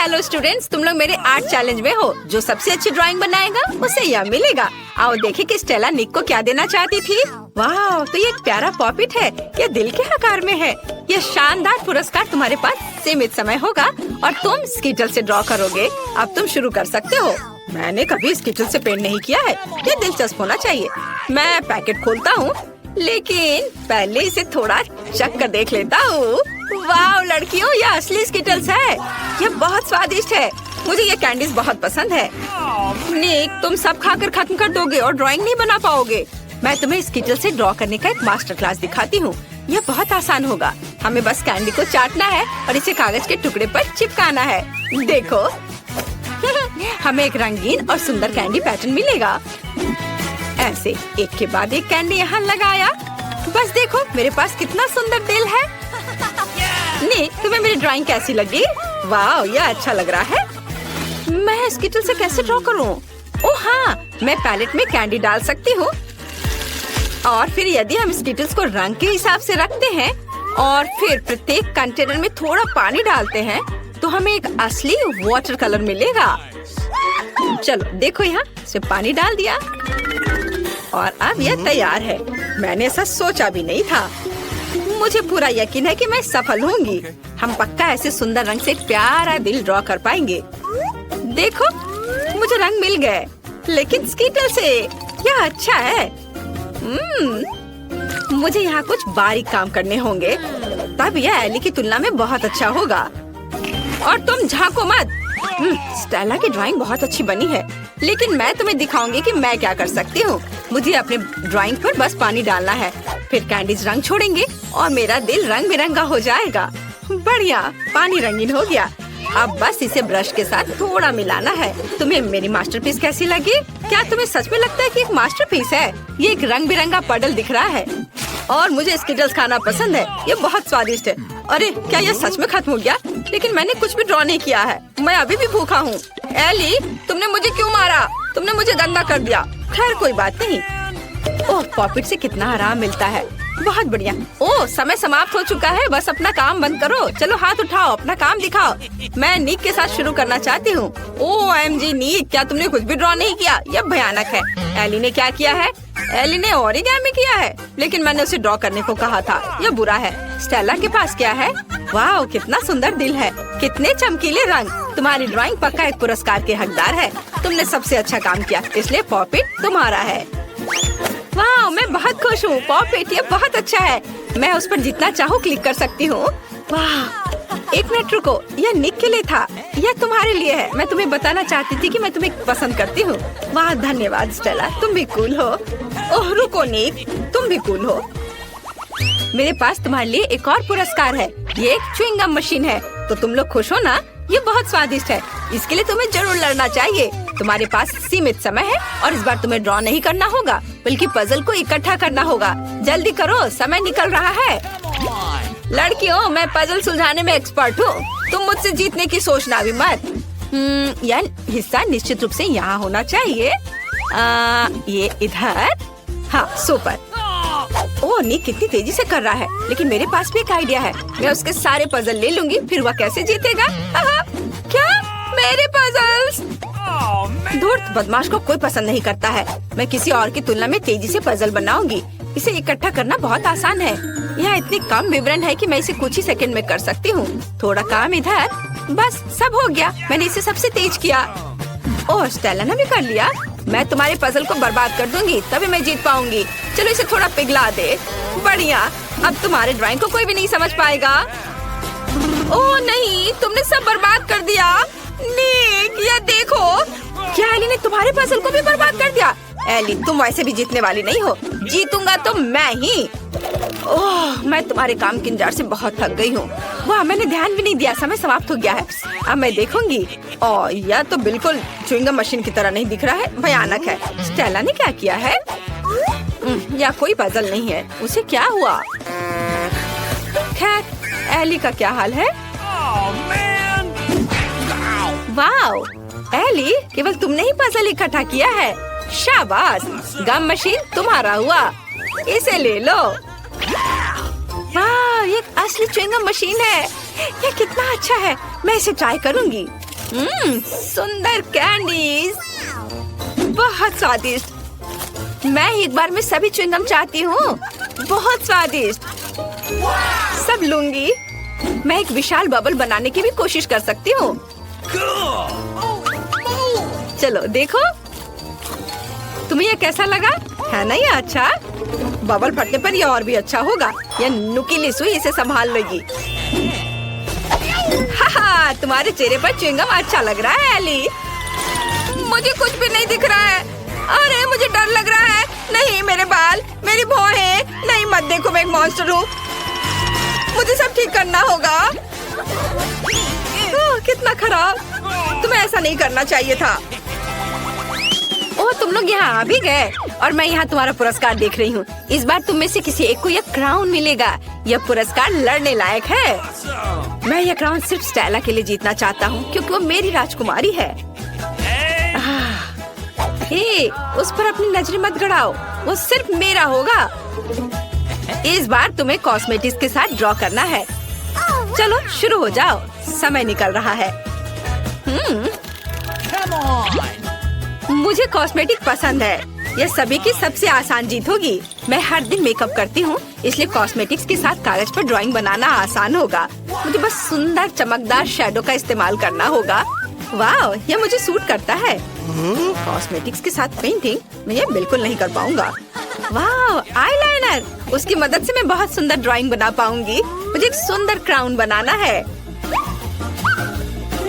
Hello students, तुम लोग मेरे आर्ट चैलेंज में हो। जो सबसे अच्छी ड्राइंग बनाएगा उसे यह मिलेगा। आओ देखें कि स्टेला निक को क्या देना चाहती थी। वाह, तो ये एक प्यारा पॉपिट है। ये दिल के आकार में है। ये शानदार पुरस्कार तुम्हारे पास सीमित समय होगा और तुम स्कीटल से ड्रॉ करोगे। अब तुम शुरू कर सकते हो। मैंने कभी स्कीटल से पेंट नहीं किया है। ये दिलचस्प होना चाहिए। मैं पैकेट खोलता हूँ, लेकिन पहले इसे थोड़ा चख कर देख लेता हूँ। वाह लड़कियों, ये असली स्कीटल्स है। ये बहुत स्वादिष्ट है। मुझे ये कैंडीज बहुत पसंद है। निक, तुम सब खाकर खत्म कर दोगे और ड्राइंग नहीं बना पाओगे। मैं तुम्हें स्कीटल से ड्रॉ करने का एक मास्टर क्लास दिखाती हूँ। यह बहुत आसान होगा। हमें बस कैंडी को चाटना है और इसे कागज के टुकड़े पर चिपकाना है। देखो हमें एक रंगीन और सुंदर कैंडी पैटर्न मिलेगा। ऐसे एक के बाद एक कैंडी यहाँ लगाया। बस देखो मेरे पास कितना सुंदर दिल है। निक, तुम्हें मेरी ड्राइंग कैसी लगी? वाह, यह अच्छा लग रहा है। मैं स्कीटल से कैसे ड्रॉ करूं? ओह हाँ, मैं पैलेट में कैंडी डाल सकती हूँ और फिर यदि हम स्कीटल्स को रंग के हिसाब से रखते हैं और फिर प्रत्येक कंटेनर में थोड़ा पानी डालते हैं तो हमें एक असली वाटर कलर मिलेगा। चलो देखो, यहाँ से पानी डाल दिया और अब यह तैयार है। मैंने ऐसा सोचा भी नहीं था। मुझे पूरा यकीन है कि मैं सफल होंगी। हम पक्का ऐसे सुंदर रंग से एक प्यारा दिल ड्रॉ कर पाएंगे। देखो, मुझे रंग मिल गए, लेकिन स्कीटल से। यह अच्छा है। मुझे यहाँ कुछ बारीक काम करने होंगे, तब यह एली की तुलना में बहुत अच्छा होगा। और तुम झांको मत। स्टेला की ड्राइंग बहुत अच्छी बनी है, लेकिन मैं तुम्हें दिखाऊंगी कि मैं क्या कर सकती हूँ। मुझे अपने ड्राइंग पर बस पानी डालना है, फिर कैंडीज रंग छोड़ेंगे और मेरा दिल रंग बिरंगा हो जाएगा। बढ़िया, पानी रंगीन हो गया। अब बस इसे ब्रश के साथ थोड़ा मिलाना है। तुम्हें मेरी मास्टरपीस कैसी लगी? क्या तुम्हें सच में लगता है कि एक मास्टरपीस है? ये एक रंग बिरंगा पडल दिख रहा है और मुझे स्कीटल्स खाना पसंद है। ये बहुत स्वादिष्ट है। अरे, क्या यह सच में खत्म हो गया? लेकिन मैंने कुछ भी ड्रॉ नहीं किया है। मैं अभी भी भूखा हूँ। एली, तुमने मुझे क्यों मारा? तुमने मुझे गंदा कर दिया। खैर कोई बात नहीं। ओह, पॉपिट से कितना आराम मिलता है। बहुत बढ़िया। ओह, समय समाप्त हो चुका है। बस अपना काम बंद करो। चलो हाथ उठाओ, अपना काम दिखाओ। मैं निक के साथ शुरू करना चाहती हूँ। OMG निक, क्या तुमने कुछ भी ड्रॉ नहीं किया? यह भयानक है। एली ने क्या किया है? एली ने ओरिगामी किया है, लेकिन मैंने उसे ड्रॉ करने को कहा था। यह बुरा है। स्टेला के पास क्या है? वाह, कितना सुंदर दिल है। कितने चमकीले रंग। तुम्हारी ड्राइंग पक्का एक पुरस्कार के हकदार है। तुमने सबसे अच्छा काम किया, इसलिए पॉपिट तुम्हारा है। वाह, मैं बहुत खुश हूँ। पॉपिट, ये बहुत अच्छा है। मैं उस पर जितना चाहूँ क्लिक कर सकती हूँ। वाह, एक मिनट रुको, यह निक के लिए था। यह तुम्हारे लिए है। मैं तुम्हें बताना चाहती थी कि मैं तुम्हें पसंद करती हूँ। वाह, धन्यवाद स्टेला, तुम भी कूल हो। ओह रुको निक, तुम भी कूल हो। मेरे पास तुम्हारे लिए एक और पुरस्कार है। ये एक च्युइंगम मशीन है। तो तुम लोग खुश हो ना? ये बहुत स्वादिष्ट है। इसके लिए तुम्हें जरूर लड़ना चाहिए। तुम्हारे पास सीमित समय है और इस बार तुम्हें ड्रॉ नहीं करना होगा, बल्कि पजल को इकट्ठा करना होगा। जल्दी करो, समय निकल रहा है। लड़कियों, मैं पजल सुलझाने में एक्सपर्ट हूँ। तुम मुझसे जीतने की सोचना भी मत। यह हिस्सा निश्चित रूप से यहाँ होना चाहिए। ये इधर। हाँ, सुपर। ओह, निक कितनी तेजी से कर रहा है। लेकिन मेरे पास भी एक आइडिया है। मैं उसके सारे पजल ले लूंगी, फिर वह कैसे जीतेगा? क्या? मेरे पजल्स? धूर्त बदमाश को कोई पसंद नहीं करता है। मैं किसी और की तुलना में तेजी से पजल बनाऊंगी। इसे इकट्ठा करना बहुत आसान है। यहाँ इतने कम विवरण है कि मैं इसे कुछ ही सेकंड में कर सकती हूँ। थोड़ा काम इधर। बस सब हो गया। मैंने इसे सबसे तेज किया। ओह, स्टेला ने भी कर लिया। मैं तुम्हारे पजल को बर्बाद कर दूंगी, तभी मैं जीत पाऊंगी। चलो इसे थोड़ा पिघला दे। बढ़िया, अब तुम्हारे ड्राइंग को कोई भी नहीं समझ पाएगा। ओह नहीं, तुमने सब बर्बाद कर दिया। निक, ये देखो। क्या एली ने तुम्हारे पजल को भी बर्बाद कर दिया? एली, तुम वैसे भी जीतने वाली नहीं हो। जीतूंगा तो मैं ही। ओह, मैं तुम्हारे काम के इंतजार से बहुत थक गई हूँ। वाह, मैंने ध्यान भी नहीं दिया। समय समाप्त हो गया है। अब मैं देखूंगी। ओह, यह तो बिल्कुल च्युइंगम मशीन की तरह नहीं दिख रहा है। भयानक है। स्टेला ने क्या किया है? या कोई पजल नहीं है। उसे क्या हुआ? खैर, एली का क्या हाल है? वाह एली, केवल तुमने ही पजल इकट्ठा किया है। शाबाश, गम मशीन तुम्हारा हुआ। इसे ले लो। वाह, ये असली च्युइंगम मशीन है। ये कितना अच्छा है। मैं इसे ट्राई करूंगी। सुंदर कैंडीज, बहुत स्वादिष्ट। मैं एक बार में सभी च्युइंगम चाहती हूँ, बहुत स्वादिष्ट। सब लूंगी। मैं एक विशाल बबल बनाने की भी कोशिश कर सकती हूँ। चलो देखो, तुम्हें ये कैसा लगा? है ना ये अच्छा? बबल फटने पर ये और भी अच्छा होगा। ये नुकीली सुई इसे संभाल लेगी। हाँ, तुम्हारे चेहरे पर च्युइंगम अच्छा लग रहा है एली। मुझे कुछ भी नहीं दिख रहा है। अरे मुझे डर लग रहा है। नहीं, मेरे बाल, मेरी भौहें। नहीं, मत देखो, मैं एक मॉन्स्टर हूँ। मुझे सब ठीक करना होगा। कितना खराब। तुम्हें ऐसा नहीं करना चाहिए था। ओह, तुम लोग यहाँ आ भी गए और मैं यहाँ तुम्हारा पुरस्कार देख रही हूँ। इस बार तुम में से किसी एक को यह क्राउन मिलेगा। यह पुरस्कार लड़ने लायक है। मैं यह क्राउन सिर्फ स्टेला के लिए जीतना चाहता हूँ क्योंकि वो मेरी राजकुमारी है। हे, उस पर अपनी नजरें मत गड़ाओ, वो सिर्फ मेरा होगा। इस बार तुम्हें कॉस्मेटिक्स के साथ ड्रॉ करना है। चलो शुरू हो जाओ, समय निकल रहा है। मुझे कॉस्मेटिक पसंद है। यह सभी की सबसे आसान जीत होगी। मैं हर दिन मेकअप करती हूँ, इसलिए कॉस्मेटिक्स के साथ कागज पर ड्राइंग बनाना आसान होगा। मुझे बस सुंदर चमकदार शैडो का इस्तेमाल करना होगा। वाह, यह मुझे सूट करता है। कॉस्मेटिक्स के साथ पेंटिंग मैं ये बिल्कुल नहीं कर पाऊंगा। वाह, आईलाइनर, उसकी मदद से मैं बहुत सुंदर ड्राइंग बना पाऊंगी। मुझे एक सुंदर क्राउन बनाना है।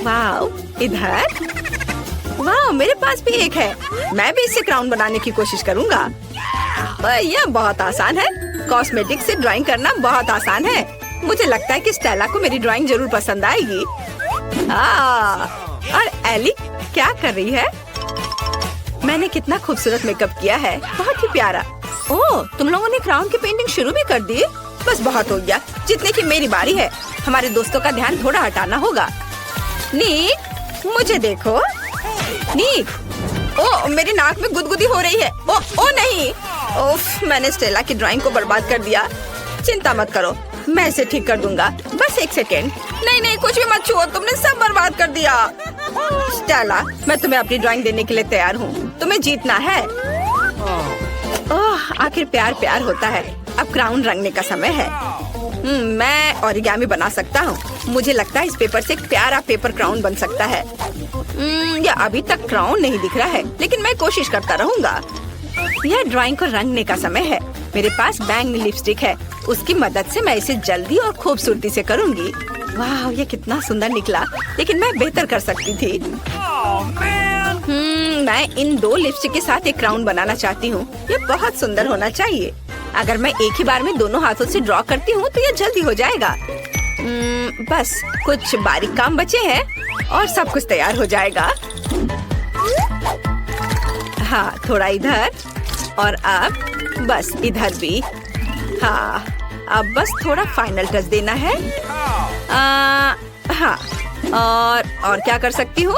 वाह, इधर। वाह, मेरे पास भी एक है। मैं भी इससे क्राउन बनाने की कोशिश करूंगा। यह बहुत आसान है। कॉस्मेटिक से ड्राइंग करना बहुत आसान है। मुझे लगता है कि स्टेला को मेरी ड्राइंग जरूर पसंद आएगी। और एली क्या कर रही है? मैंने कितना खूबसूरत मेकअप किया है, बहुत ही प्यारा। ओह, तुम लोगों ने क्राउन की पेंटिंग शुरू भी कर दी? बस बहुत हो गया, जितने की मेरी बारी है। हमारे दोस्तों का ध्यान थोड़ा हटाना होगा। नीक, मुझे देखो। नीक, ओह, मेरी नाक में गुदगुदी हो रही है। ओह नहीं, ओफ, मैंने स्टेला की ड्राइंग को बर्बाद कर दिया। चिंता मत करो, मैं इसे ठीक कर दूंगा। बस एक सेकेंड। नहीं, कुछ भी मत छुओ, तुमने सब बर्बाद कर दिया। स्टेला, मैं तुम्हें अपनी ड्राइंग देने के लिए तैयार हूँ। तुम्हें जीतना है। ओह, आखिर प्यार होता है। अब क्राउन रंगने का समय है। मैं ओरिगामी बना सकता हूँ। मुझे लगता है इस पेपर से एक प्यारा पेपर क्राउन बन सकता है। यह अभी तक क्राउन नहीं दिख रहा है, लेकिन मैं कोशिश करता रहूंगा। यह ड्राइंग को रंगने का समय है। मेरे पास बैंगनी लिपस्टिक है, उसकी मदद से मैं इसे जल्दी और खूबसूरती से करूंगी। वाह, ये कितना सुंदर निकला, लेकिन मैं बेहतर कर सकती थी। मैं इन दो लिपस्टिक के साथ एक क्राउन बनाना चाहती हूँ। ये बहुत सुंदर होना चाहिए। अगर मैं एक ही बार में दोनों हाथों से ड्रॉ करती हूँ तो ये जल्दी हो जाएगा। बस कुछ बारीक काम बचे हैं और सब कुछ तैयार हो जाएगा। हाँ, थोड़ा इधर और अब बस इधर भी। हाँ, अब बस थोड़ा फाइनल टच देना है। हाँ, और क्या कर सकती हूँ?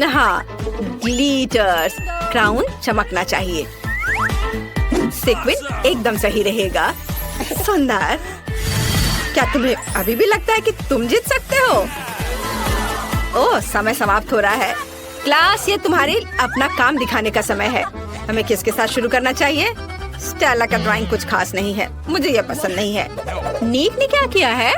हाँ, ग्लिटर्स। क्राउन चमकना चाहिए। सीक्वेंस एकदम सही रहेगा। सुंदर। क्या तुम्हें अभी भी लगता है कि तुम जीत सकते हो? ओह, समय समाप्त हो रहा है। क्लास, ये तुम्हारे अपना काम दिखाने का समय है। हमें किसके साथ शुरू करना चाहिए? स्टेला का ड्राइंग कुछ खास नहीं है, मुझे यह पसंद नहीं है। नीक ने क्या किया है?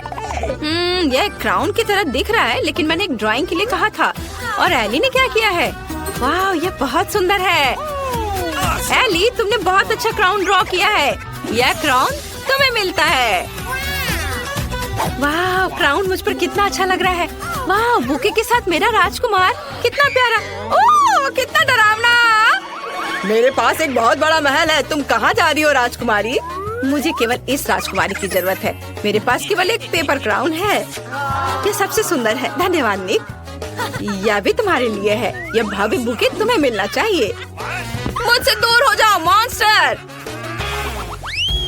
यह क्राउन की तरह दिख रहा है, लेकिन मैंने एक ड्राइंग के लिए कहा था। और एली ने क्या किया है? वाह, यह बहुत सुंदर है। एली, तुमने बहुत अच्छा क्राउन ड्रॉ किया है। यह क्राउन तुम्हें मिलता है। वाह, क्राउन मुझ पर कितना अच्छा लग रहा है। वाह, बुके के साथ मेरा राजकुमार, कितना प्यारा। ओह, कितना डरावना। मेरे पास एक बहुत बड़ा महल है। तुम कहाँ जा रही हो राजकुमारी? मुझे केवल इस राजकुमारी की जरूरत है। मेरे पास केवल एक पेपर क्राउन है। ये सबसे सुंदर है। धन्यवाद निक। यह भी तुम्हारे लिए है। यह भव्य बुके तुम्हें मिलना चाहिए। मुझसे दूर हो जाओ मॉन्स्टर।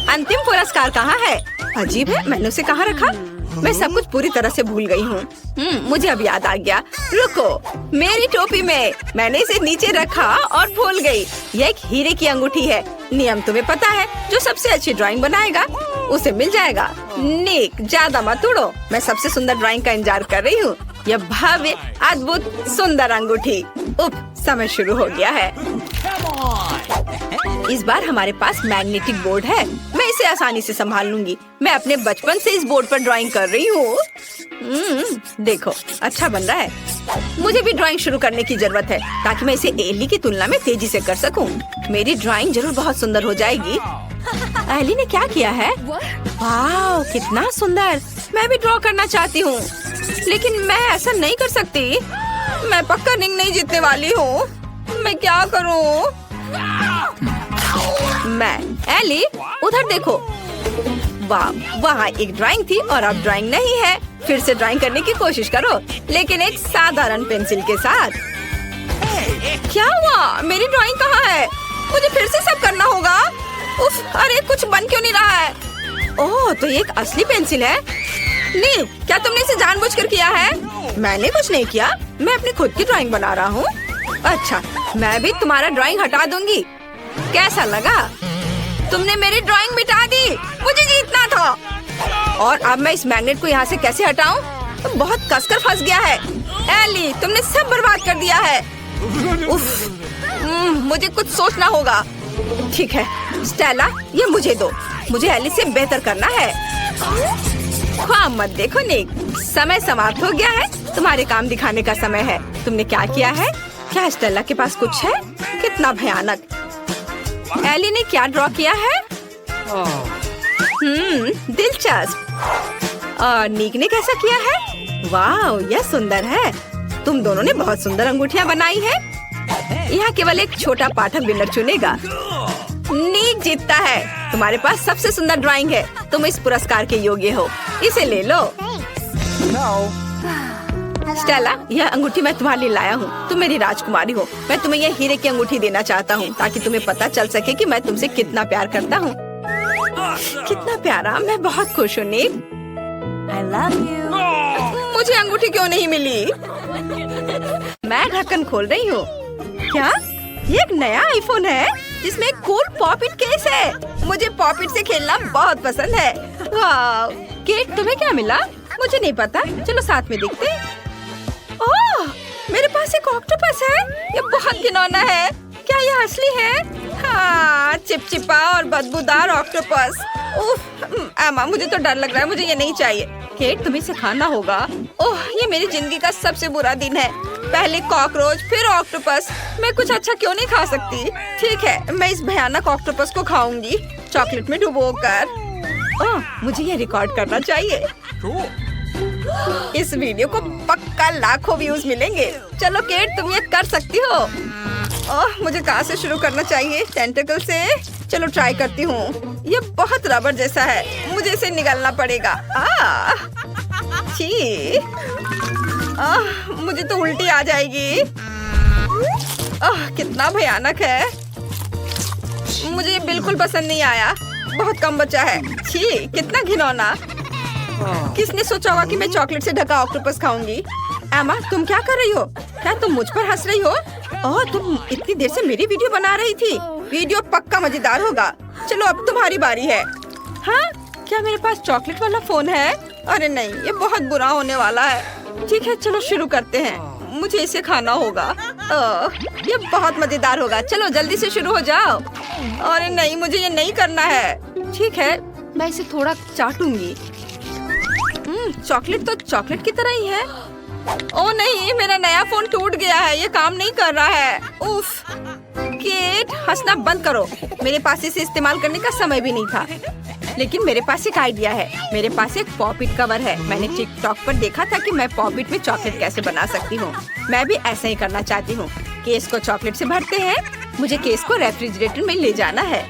अंतिम पुरस्कार कहाँ है? अजीब है, मैंने उसे कहाँ रखा? मैं सब कुछ पूरी तरह से भूल गई हूँ। मुझे अब याद आ गया। रुको, मेरी टोपी में मैंने इसे नीचे रखा और भूल गई। यह एक हीरे की अंगूठी है। नियम तुम्हें पता है, जो सबसे अच्छी ड्राइंग बनाएगा उसे मिल जाएगा। निक, ज्यादा मत उड़ो। मैं सबसे सुंदर ड्राइंग का इंतजार कर रही हूँ। यह भव्य अद्भुत सुंदर अंगूठी। उप, समय शुरू हो गया है। इस बार हमारे पास मैग्नेटिक बोर्ड है, मैं इसे आसानी से संभाल लूंगी। मैं अपने बचपन से इस बोर्ड पर ड्राइंग कर रही हूँ। देखो, अच्छा बन रहा है। मुझे भी ड्राइंग शुरू करने की जरूरत है ताकि मैं इसे एली की तुलना में तेजी से कर सकूं। मेरी ड्राइंग जरूर बहुत सुंदर हो जाएगी। एली ने क्या किया है? वाह, कितना सुंदर! मैं भी ड्रॉ करना चाहती हूँ, लेकिन मैं ऐसा नहीं कर सकती। मैं पक्का रिंग नहीं जीतने वाली हूँ। मैं क्या करूँ? मैं एली, उधर देखो। वाह, वहाँ एक ड्राइंग थी और अब ड्राइंग नहीं है। फिर से ड्राइंग करने की कोशिश करो, लेकिन एक साधारण पेंसिल के साथ। क्या हुआ? मेरी ड्राइंग कहाँ है? मुझे फिर से सब करना होगा। उफ, अरे कुछ बन क्यों नहीं रहा है? ओह, तो ये एक असली पेंसिल है। नहीं, क्या तुमने इसे जानबूझकर किया है? मैंने कुछ नहीं किया, मैं अपनी खुद की ड्राइंग बना रहा हूँ। अच्छा, मैं भी तुम्हारा ड्राइंग हटा दूंगी। कैसा लगा? तुमने मेरी ड्राइंग मिटा दी। मुझे जीतना था। और अब मैं इस मैग्नेट को यहाँ से कैसे हटाऊं? तो बहुत कसकर फंस गया है। एली, तुमने सब बर्बाद कर दिया है। उफ, मुझे कुछ सोचना होगा। ठीक है स्टेला, ये मुझे दो। मुझे एली से बेहतर करना है। ख्वाब मत देखो निक, समय समाप्त हो गया है। तुम्हारे काम दिखाने का समय है। तुमने क्या किया है? क्या स्टेला के पास कुछ है? कितना भयानक! एली ने क्या ड्रॉ किया है? दिलचस्प। और नीक ने कैसा किया है? वाह, यह सुंदर है। तुम दोनों ने बहुत सुंदर अंगूठियाँ बनाई है। यहाँ केवल एक छोटा पाठक विनर चुनेगा। नीक जीतता है। तुम्हारे पास सबसे सुंदर ड्राइंग है। तुम इस पुरस्कार के योग्य हो। इसे ले लो। स्टेला, यह अंगूठी मैं तुम्हारे लिए लाया हूँ। तुम मेरी राजकुमारी हो। मैं तुम्हें यह हीरे की अंगूठी देना चाहता हूँ ताकि तुम्हें पता चल सके कि मैं तुमसे कितना प्यार करता हूँ। कितना प्यारा! मैं बहुत खुश हूँ नीक। I love you. मुझे अंगूठी क्यों नहीं मिली? मैं ढक्कन खोल रही हूँ। क्या? ये एक नया आईफोन है जिसमें एक कूल पॉप-इट केस है। मुझे पॉप-इट से खेलना बहुत पसंद है। वाह! केट, तुम्हें क्या मिला? मुझे नहीं पता। चलो साथ में देखते हैं। ओह, मेरे पास एक ऑक्टोपस है। ये बहुत घिनौना है। क्या यह असली है? हाँ, चिपचिपा और बदबूदार ऑक्टोपस। उफ, एमा, मुझे तो डर लग रहा है। मुझे ये नहीं चाहिए। केट, तुम्हें इसे खाना होगा। ओह, ये मेरी जिंदगी का सबसे बुरा दिन है। पहले कॉकरोच, फिर ऑक्टोपस। मैं कुछ अच्छा क्यों नहीं खा सकती? ठीक है, मैं इस भयानक ऑक्टोपस को खाऊंगी, चॉकलेट में डुबोकर। ओह, मुझे ये रिकॉर्ड करना चाहिए। इस वीडियो को पक्का लाखों व्यूज मिलेंगे। चलो केट, तुम ये कर सकती हो। ओह, मुझे कहाँ से शुरू करना चाहिए? टेंटिकल से? चलो ट्राई करती हूँ। ये बहुत रबर जैसा है। मुझे इसे निकालना पड़ेगा। छी, मुझे तो उल्टी आ जाएगी। कितना भयानक है। मुझे ये बिल्कुल पसंद नहीं आया। बहुत कम बचा है। छी, कितना घिनौना। किसने सोचा होगा कि मैं चॉकलेट से ढका ऑक्टोपस खाऊंगी? एमा, तुम क्या कर रही हो? क्या तुम मुझ पर हंस रही हो? ओह, तुम इतनी देर से मेरी वीडियो बना रही थी। वीडियो पक्का मजेदार होगा। चलो अब तुम्हारी बारी है। हाँ, क्या मेरे पास चॉकलेट वाला फोन है? अरे नहीं, ये बहुत बुरा होने वाला है। ठीक है, चलो शुरू करते हैं। मुझे इसे खाना होगा। ये बहुत मजेदार होगा। चलो जल्दी से शुरू हो जाओ। अरे नहीं, मुझे ये नहीं करना है। ठीक है, मैं इसे थोड़ा चाटूंगी। चॉकलेट तो चॉकलेट की तरह ही है। ओह नहीं, मेरा नया फोन टूट गया है। ये काम नहीं कर रहा है। उफ, केट, हंसना बंद करो। मेरे पास इसे इस्तेमाल करने का समय भी नहीं था। लेकिन मेरे पास एक आइडिया है। मेरे पास एक पॉप-इट कवर है। मैंने टिकटॉक पर देखा था कि मैं पॉप-इट में चॉकलेट कैसे बना सकती हूँ। मैं भी ऐसा ही करना चाहती हूँ। केस को चॉकलेट से भरते हैं। मुझे केस को रेफ्रिजरेटर में ले जाना है।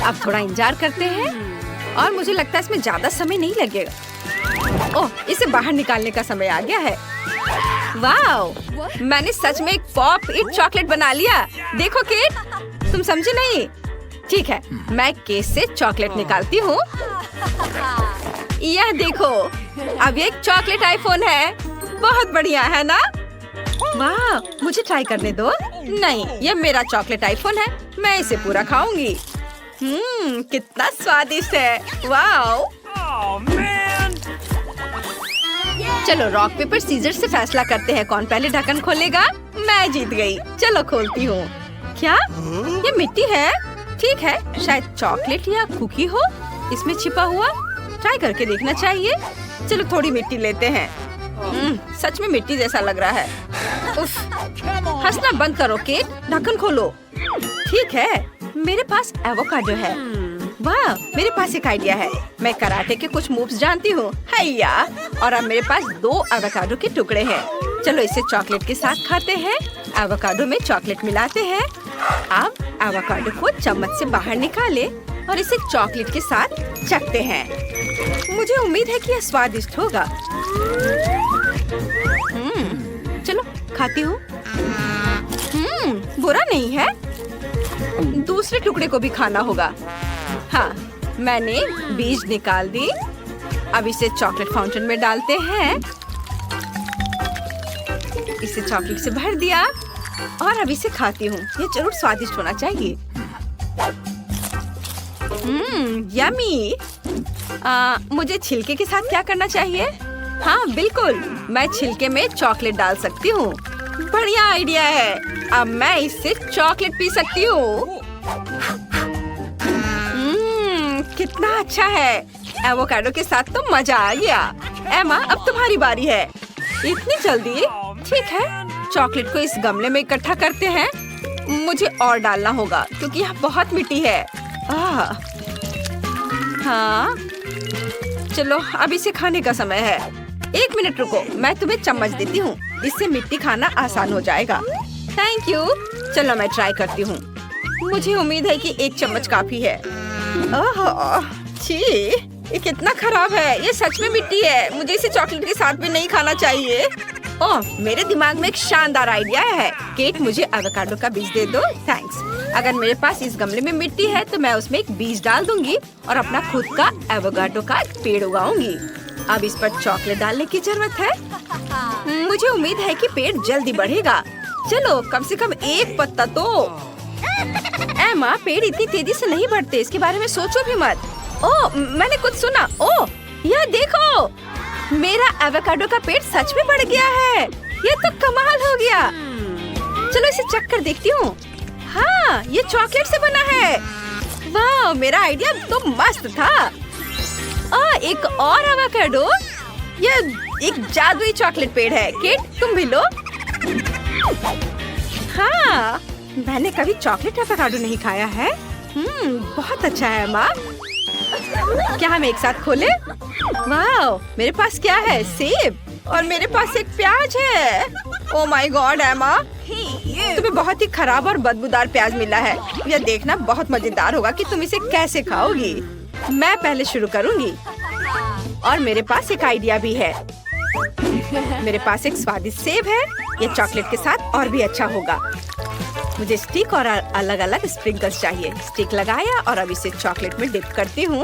अब थोड़ा इंतजार करते हैं। और मुझे लगता है इसमें ज्यादा समय नहीं लगेगा। ओह, इसे बाहर निकालने का समय आ गया है। वाह, मैंने सच में एक पॉप-इट चॉकलेट बना लिया। देखो केट, तुम समझे नहीं? ठीक है, मैं केस से चॉकलेट निकालती हूँ। यह देखो, अब ये एक चॉकलेट आईफोन है। बहुत बढ़िया है ना? वाह, मुझे ट्राई करने दो। नहीं, यह मेरा चॉकलेट आईफोन है। मैं इसे पूरा खाऊंगी। कितना स्वादिष्ट है। वाह। चलो रॉक पेपर सीजर से फैसला करते हैं कौन पहले ढक्कन खोलेगा। मैं जीत गई। चलो खोलती हूँ। क्या ये मिट्टी है? ठीक है, शायद चॉकलेट या कुकी हो इसमें छिपा हुआ। ट्राई करके देखना चाहिए। चलो थोड़ी मिट्टी लेते हैं। सच में मिट्टी जैसा लग रहा है। उफ, हंसना बंद करो केट, ढक्कन खोलो। ठीक है, मेरे पास एवोकाडो है। वाह, मेरे पास एक आइडिया है। मैं कराटे के कुछ मूव्स जानती हूँ। हैया, और अब मेरे पास 2 एवोकाडो के टुकड़े हैं। चलो इसे चॉकलेट के साथ खाते हैं। एवोकाडो में चॉकलेट मिलाते हैं। अब एवोकाडो को चम्मच से बाहर निकाले और इसे चॉकलेट के साथ चखते हैं। मुझे उम्मीद है कि यह स्वादिष्ट होगा। चलो खाती हूँ। बुरा नहीं है। दूसरे टुकड़े को भी खाना होगा। हाँ, मैंने बीज निकाल दी। अब इसे चॉकलेट फाउंटेन में डालते हैं। इसे चॉकलेट से भर दिया और अब इसे खाती हूँ। ये जरूर स्वादिष्ट होना चाहिए। यम्मी। मुझे छिलके के साथ क्या करना चाहिए? हाँ बिल्कुल, मैं छिलके में चॉकलेट डाल सकती हूँ। बढ़िया आइडिया है। अब मैं इससे चॉकलेट पी सकती हूँ। कितना अच्छा है। एवोकाडो के साथ तो मजा आ गया। एमा, अब तुम्हारी बारी है। इतनी जल्दी? ठीक है, चॉकलेट को इस गमले में इकट्ठा करते हैं। मुझे और डालना होगा क्योंकि यहाँ बहुत मिट्टी है। हाँ, चलो अब इसे खाने का समय है। 1 मिनट रुको, मैं तुम्हें चम्मच देती हूँ। इससे मिट्टी खाना आसान हो जाएगा। Thank you. चलो मैं ट्राई करती हूँ। मुझे उम्मीद है कि 1 चम्मच काफी है। छी, ये कितना खराब है। ये सच में मिट्टी है। मुझे इसे चॉकलेट के साथ भी नहीं खाना चाहिए। ओह, मेरे दिमाग में एक शानदार आइडिया है। केट, मुझे एवोकाडो का बीज दे दो। थैंक्स। अगर मेरे पास इस गमले में मिट्टी है तो मैं उसमें एक बीज डाल दूंगी और अपना खुद का एवोकाडो का पेड़ उगाऊंगी। अब इस पर चॉकलेट डालने की जरूरत है। मुझे उम्मीद है कि पेड़ जल्दी बढ़ेगा। चलो कम से कम 1 पत्ता तो। एमा, पेड़ इतनी तेजी से नहीं बढ़ते, इसके बारे में सोचो भी मत। ओह, मैंने कुछ सुना। ओह, यह देखो, मेरा एवोकाडो का पेड़ सच में बढ़ गया है। ये तो कमाल हो गया। चलो इसे चख कर देखती हूँ। हाँ, ये चॉकलेट से बना है। वाह, मेरा आइडिया तो मस्त था। एक और एवोकाडो। यह एक जादुई चॉकलेट पेड़ है। केट, तुम भी लो। हाँ, मैंने कभी चॉकलेट एवोकाडो नहीं खाया है। बहुत अच्छा है माँ। क्या हम एक साथ खोले? वाह, मेरे पास क्या है? सेब। और मेरे पास एक प्याज है। ओह माय गॉड एमा, तुम्हें बहुत ही खराब और बदबूदार प्याज मिला है। यह देखना बहुत मजेदार होगा कि तुम इसे कैसे खाओगी। मैं पहले शुरू करूंगी। और मेरे पास एक आइडिया भी है। मेरे पास एक स्वादिष्ट सेब है। ये चॉकलेट के साथ और भी अच्छा होगा। मुझे स्टिक और अलग अलग स्प्रिंकल्स चाहिए। स्टिक लगाया और अब इसे चॉकलेट में डिप करती हूँ।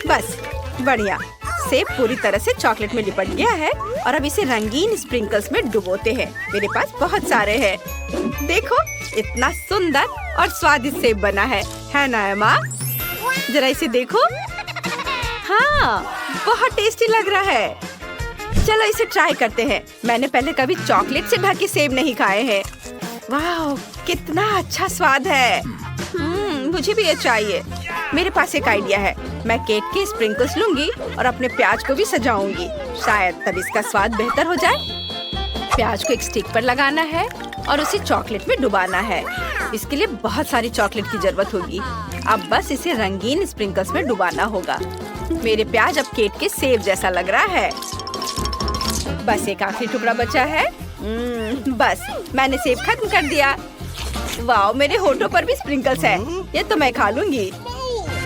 बस, बढ़िया। सेब पूरी तरह से चॉकलेट में लिपट गया है और अब इसे रंगीन स्प्रिंकल्स में डुबोते हैं। मेरे पास बहुत सारे हैं। देखो, इतना सुंदर और स्वादिष्ट सेब बना है ना एमा? जरा इसे देखो। हाँ, बहुत टेस्टी लग रहा है। चलो इसे ट्राई करते हैं। मैंने पहले कभी चॉकलेट से ढके सेब नहीं खाए हैं। वाह, कितना अच्छा स्वाद है। मुझे भी ये चाहिए। मेरे पास एक आइडिया है। मैं केक के स्प्रिंकल्स लूंगी और अपने प्याज को भी सजाऊंगी। शायद तब इसका स्वाद बेहतर हो जाए। प्याज को एक स्टिक पर लगाना है और उसे चॉकलेट में डुबाना है। इसके लिए बहुत सारी चॉकलेट की जरूरत होगी। अब बस इसे रंगीन स्प्रिंकल्स में डुबाना होगा। मेरे प्याज अब केक के सेब जैसा लग रहा है। बस एक आखिरी टुकड़ा बचा है। बस, मैंने सेब खत्म कर दिया। वाह, मेरे होठों पर भी स्प्रिंकल्स है। ये तो मैं खा लूंगी।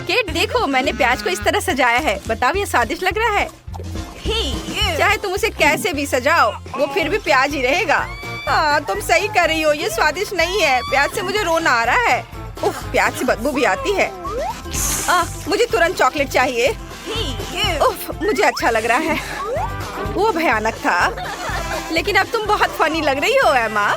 केट, देखो, मैंने प्याज को इस तरह सजाया है। बताओ, ये स्वादिष्ट लग रहा है? चाहे तुम उसे कैसे भी सजाओ, वो फिर भी प्याज ही रहेगा। हाँ, तुम सही कर रही हो। ये स्वादिष्ट नहीं है। प्याज से मुझे रोना आ रहा है। उफ, प्याज से बदबू भी आती है। मुझे तुरंत चॉकलेट चाहिए। उफ, मुझे अच्छा लग रहा है। वो भयानक था, लेकिन अब तुम बहुत फनी लग रही हो एमा।